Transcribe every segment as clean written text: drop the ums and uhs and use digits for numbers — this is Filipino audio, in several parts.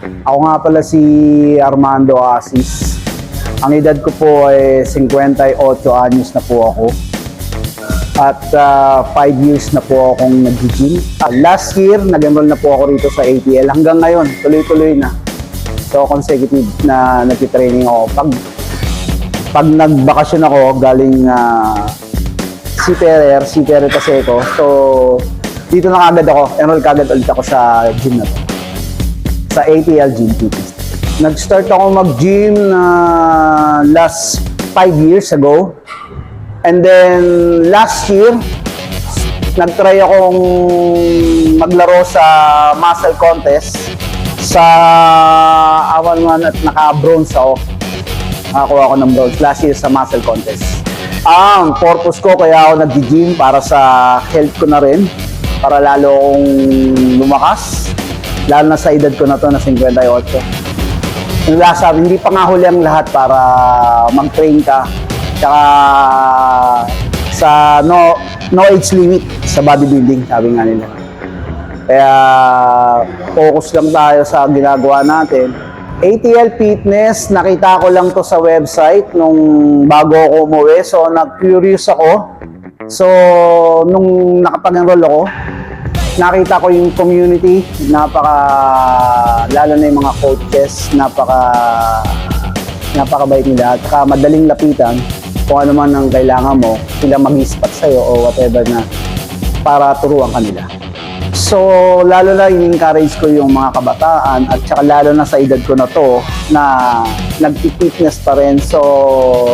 Ako nga pala si Armando Asis. Ang edad ko po ay 58 anyos na po ako. At 5 years na po akong nag-gym. Last year, nag-enroll na po ako rito sa ATL. Hanggang ngayon, tuloy-tuloy na. So, consecutive na nag-training ako. Pag nagbakasyon ako, galing Seafarer Paseco. So, dito na kagad ako. Enroll kagad ulit ako sa gym na to. Sa ATL Gym Fitness. Nag-start ako mag-gym na last 5 years ago. And then, last year, nag-try akong maglaro sa muscle contest. Sa awan man at naka-bronze ako. Nakakuha ako ng bronze last year sa muscle contest. Ang purpose ko kaya ako nag-gym para sa health ko na rin. Para lalo akong lumakas. Lalo na sa edad ko na to na 58. Yung last sabi, hindi pa nga huli ang lahat para mag-train ka. Tsaka sa no age limit sa bodybuilding, sabi nga nila. Kaya focus lang tayo sa ginagawa natin. ATL Fitness, nakita ko lang to sa website nung bago ako umuwi. So, na-curious ako. So, nung nakapag-enroll ako, nakita ko yung community, lalo na yung mga coaches, napakabait nila at saka madaling lapitan kung ano man ang kailangan mo, sila mag-spot sa'yo o whatever na para turuan kanila. So, lalo na in-encourage ko yung mga kabataan at saka lalo na sa edad ko na to na nag-fitness pa rin. So,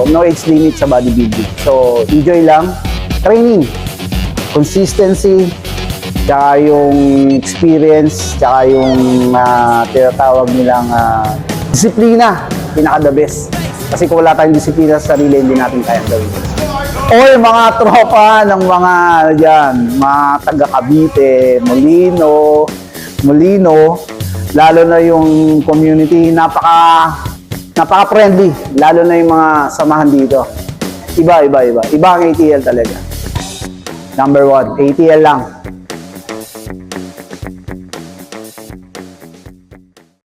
no age limit sa bodybuilding. So, enjoy lang. Training, consistency, tsaka yung experience, tsaka yung tinatawag nilang disiplina, pinaka-the best. Kasi kung wala tayong disiplina sa sarili, hindi natin kayang gawin. Oy, mga tropa ng mga taga Cavite, Molino, lalo na yung community, napaka-friendly, lalo na yung mga samahan dito. Iba ang ATL talaga. Number 1, ATL lang.